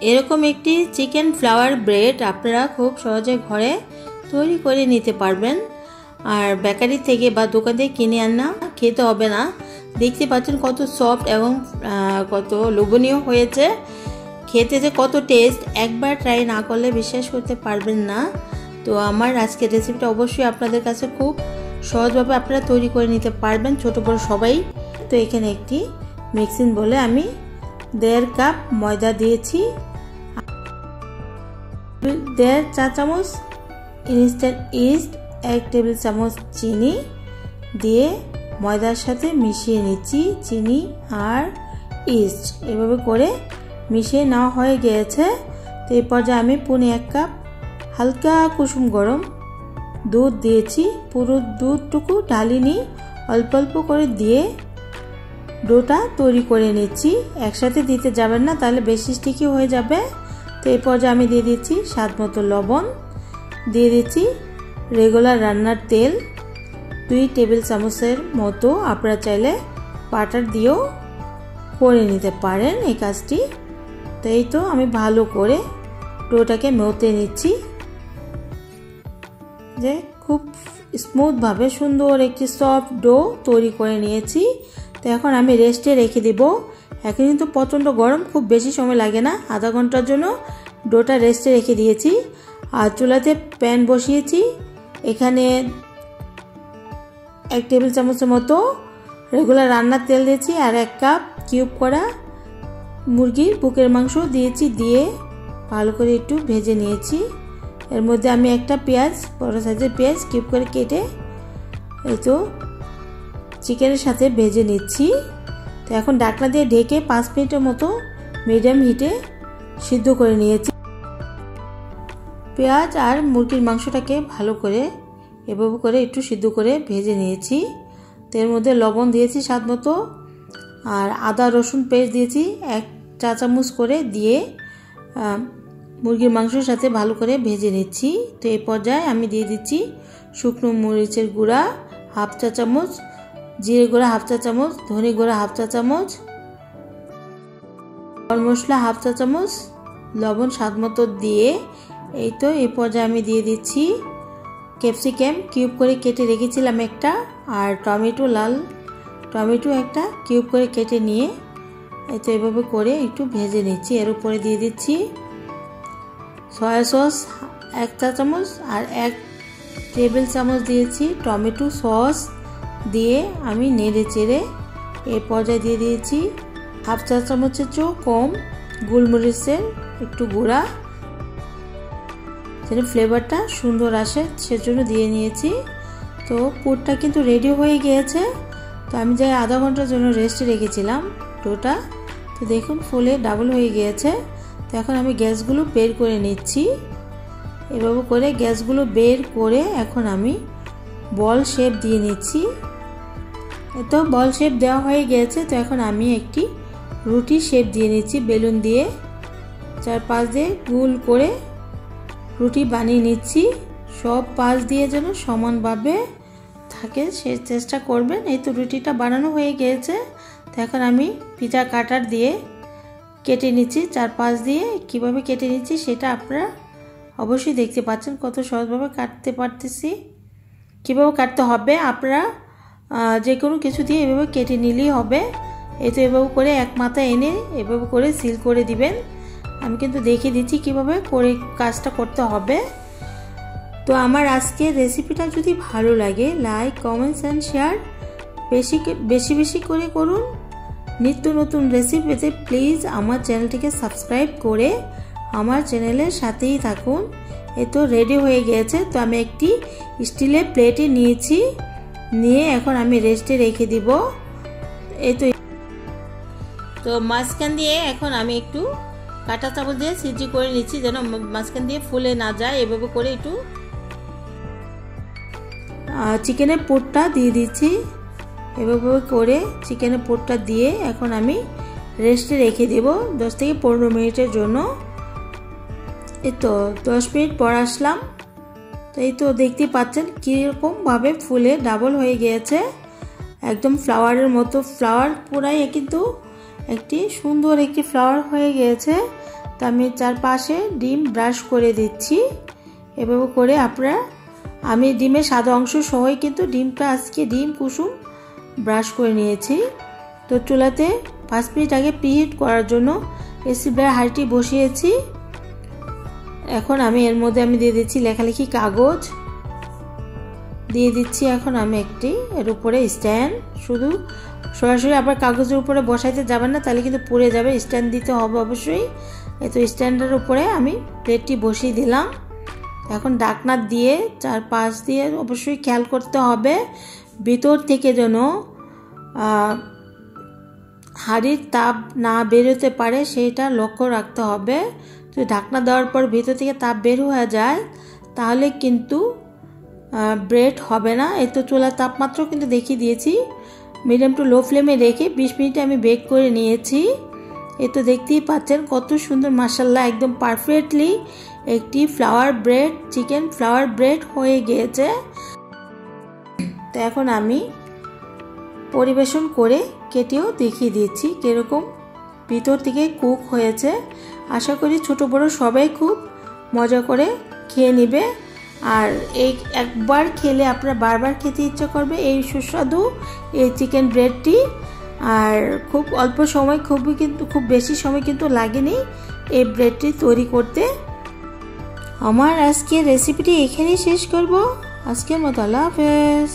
এরকম একটি chicken flower bread আপনারা খুব সহজে ঘরে তৈরি করে নিতে পারবেন। আর বেকারি থেকে বা দোকান থেকে কিনে আনা খেতে হবে না। দেখতে পাচ্ছেন কত সফট এবং কত লোভনীয় হয়েছে, খেতে যে কত টেস্ট, একবার ট্রাই না করলে বিশ্বাস করতে পারবেন না। তো আমার আজকের রেসিপিটা অবশ্যই আপনাদের কাছে খুব সহজভাবে আপনারা তৈরি করে নিতে পারবেন, ছোট বড় সবাই। তো এখানে একটি মিক্সিং বলে আমি 1.5 কাপ ময়দা দিয়েছি, 1.5 চা চামচ ইনস্ট্যান্ট ইস্ট, 1 টেবিল চামচ চিনি দিয়ে ময়দার সাথে মিশিয়ে নিচ্ছি। চিনি আর ইস্ট এভাবে করে মিশিয়ে নেওয়া হয়ে গিয়েছে। তো এই পর্যায়ে আমি 1 কাপ হালকা কুসুম গরম দুধ দিয়েছি। পুরো দুধটুকু ঢালিনি, অল্প অল্প করে দিয়ে ডোটা তৈরি করে নিচ্ছি। একসাথে দিতে যাবেন না, তাহলে বেশি স্টিকি হয়ে যাবে। তো এই পর্যায়ে আমি দিয়ে দিচ্ছি স্বাদ মতো লবণ, দিয়ে দিচ্ছি রেগুলার রান্নার তেল 2 টেবিল চামচের মতো। আপনারা চাইলে বাটার দিয়েও করে নিতে পারেন এই কাজটি। তো এই তো আমি ভালো করে ডোটাকে মথে নিচ্ছি, যে খুব স্মুথভাবে সুন্দর একটি সফট ডো তৈরি করে নিয়েছি। তো এখন আমি রেস্টে রেখে দেব। এখন কিন্তু প্রচণ্ড গরম, খুব বেশি সময় লাগে না, আধা ঘন্টার জন্য ডোটা রেস্টে রেখে দিয়েছি। আর চুলাতে প্যান বসিয়েছি, এখানে 1 টেবিল চামচের মতো রেগুলার রান্নার তেল দিয়েছি আর 1 কাপ কিউব করা মুরগির বুকের মাংস দিয়েছি, দিয়ে ভালো করে একটু ভেজে নিয়েছি। এর মধ্যে আমি একটা পেঁয়াজ, বড় সাইজের পেঁয়াজ কিউব করে কেটে এই তো চিকেনের সাথে ভেজে নিচ্ছি। তো এখন ঢাকনা দিয়ে ঢেকে 5 মিনিটের মতো মিডিয়াম হিটে সিদ্ধ করে নিয়েছি। পেঁয়াজ আর মুরগির মাংসটাকে ভালো করে এভাবে করে একটু সিদ্ধ করে ভেজে নিয়েছি। তো এর মধ্যে লবণ দিয়েছি স্বাদ মতো, আর আদা রসুন পেস্ট দিয়েছি 1 চা চামচ করে, দিয়ে মুরগির মাংসের সাথে ভালো করে ভেজে নিচ্ছি। তো এই পর্যায়ে আমি দিয়ে দিচ্ছি শুকনো মরিচের গুঁড়া 1/2 চা চামচ, জিরে গুঁড়া 1/2 চা চামচ, ধনে গুঁড়া 1/2 চা চামচ, গরম মশলা 1/2 চা চামচ, লবণ স্বাদ মতো দিয়ে এই তো এই পর্যায়ে আমি দিয়ে দিচ্ছি ক্যাপসিকাম কিউব করে কেটে রেখেছিলাম একটা, আর টমেটো, লাল টমেটো একটা কিউব করে কেটে নিয়ে এই তো এভাবে করে একটু ভেজে নিচ্ছি। এর উপরে দিয়ে দিচ্ছি সয়া সস 1 চা চামচ আর 1 টেবিল চামচ দিয়েছি টমেটো সস, দিয়ে আমি নেড়ে চেড়ে এই পর্যায়ে দিয়ে দিয়েছি 1/2 চা চামচের চেয়েও কম গোলমরিচের একটু গুঁড়া, যেন ফ্লেভারটা সুন্দর আসে সেজন্য দিয়ে নিয়েছি। তো পুরটা কিন্তু রেডি হয়ে গিয়েছে। তো আমি যাই আধা ঘন্টার জন্য রেস্টে রেখেছিলাম ডোটা, তো দেখুন ফুলে ডাবল হয়ে গিয়েছে। তো এখন আমি গ্যাসগুলো বের করে নিচ্ছি। এভাবে করে গ্যাসগুলো বের করে এখন আমি বল শেপ দিয়ে নিচ্ছি। তো বল শেপ দেওয়া হয়ে গিয়েছে। তো এখন আমি একটি রুটি শেপ দিয়ে নিচ্ছি, বেলুন দিয়ে 4-5 দিয়ে গোল করে রুটি বানিয়ে নিচ্ছি। সব পাশ দিয়ে যেন সমানভাবে থাকে সে চেষ্টা করবেন। এই তো রুটিটা বানানো হয়ে গিয়েছে। তো এখন আমি পিজা কাটার দিয়ে কেটে নিচ্ছি, 4-5 দিয়ে কিভাবে কেটে নিচ্ছি সেটা আপনারা অবশ্যই দেখতে পাচ্ছেন, কত সহজভাবে কাটতে পারতেছি। কীভাবে কাটতে হবে আপনারা যে কোনো কিছু দিয়ে এভাবে কেটে নিলেই হবে। এই তো এভাবে করে এক মাথায় এনে এভাবে করে সিল করে দিবেন। আমি কিন্তু দেখিয়ে দিচ্ছি কিভাবে করে কাজটা করতে হবে। তো আমার আজকের রেসিপিটা যদি ভালো লাগে, লাইক, কমেন্টস অ্যান্ড শেয়ার বেশি বেশি করে করুন। নিত্য নতুন রেসিপি পেতে প্লিজ আমার চ্যানেলটিকে সাবস্ক্রাইব করে আমার চ্যানেলের সাথেই থাকুন। এ তো রেডি হয়ে গিয়েছে। তো আমি একটি স্টিলের প্লেটে নিয়েছি, নিয়ে এখন আমি রেস্টে রেখে দিব। এই তো মাঝখান দিয়ে এখন আমি একটু কাঁটা চামচ দিয়ে সিজি করে নিচ্ছি, যেন মাঝখান দিয়ে ফুলে না যায়। এভাবে করে একটু চিকেনের পুরটা দিয়ে দিচ্ছি। এভাবে করে চিকেনের পুরটা দিয়ে এখন আমি রেস্টে রেখে দেব 10 থেকে 15 মিনিটের জন্য। এই তো 10 মিনিট পর আসলাম। তো এই তো দেখতে পাচ্ছেন কীরকমভাবে ফুলে ডাবল হয়ে গিয়েছে, একদম ফ্লাওয়ারের মতো। ফ্লাওয়ার পুরাই কিন্তু একটি সুন্দর একটি ফ্লাওয়ার হয়ে গিয়েছে। তো আমি চারপাশে ডিম ব্রাশ করে দিচ্ছি। এভাবে করে আমি ডিমের সাদা অংশ সহই কিন্তু ডিমটা আজকে ডিম কুসুম ব্রাশ করে নিয়েছি। তো চুলাতে 5 মিনিট আগে প্রিহিট করার জন্য এসিডার হাঁড়িটি বসিয়েছি। এখন আমি এর মধ্যে দিয়ে দিচ্ছি লেখালেখি কাগজ দিয়ে দিচ্ছি। এখন আমি এর উপরে স্ট্যান্ড, শুধু সরাসরি আবার কাগজের উপরে বসাইতে যাবেন না, তাহলে কিন্তু পুড়ে যাবে, স্ট্যান্ড দিতে হবে অবশ্যই। তো স্ট্যান্ডের উপরে আমি প্লেটটি বসিয়ে দিলাম। এখন ঢাকনা দিয়ে চারপাশ দিয়ে অবশ্যই খেয়াল করতে হবে ভিতর থেকে যেন হাঁড়ির তাপ না বেরোতে পারে, সেটা লক্ষ্য রাখতে হবে। তো ঢাকনা দেওয়ার পর ভিতর থেকে তাপ বের হয়ে যায় তাহলে কিন্তু ব্রেড হবে না। এই তো চুলার তাপমাত্রা কিন্তু দেখিয়ে দিয়েছি, মিডিয়াম টু লো ফ্লেমে রেখে 20 মিনিটে আমি বেক করে নিয়েছি। এই তো দেখতেই পাচ্ছেন কত সুন্দর মাশাআল্লাহ, একদম পারফেক্টলি একটি flower bread, chicken flower bread হয়ে গিয়েছে। তো এখন আমি পরিবেশন করে কেটেও দেখিয়ে দিচ্ছি কিরকম ভিতর থেকে কুক হয়েছে। আশা করি ছোট বড় সবাই খুব মজা করে খেয়ে নেবে, আর এই একবার খেলে আপনারা বারবার খেতে ইচ্ছা করবে এই সুস্বাদু এই চিকেন ব্রেডটি। আর খুব অল্প সময়, খুব বেশি সময় কিন্তু লাগেনি এই ব্রেডটি তৈরি করতে। আমার আজকের রেসিপিটি এখানেই শেষ করব। আজকের মতো আল্লাহ হাফেজ।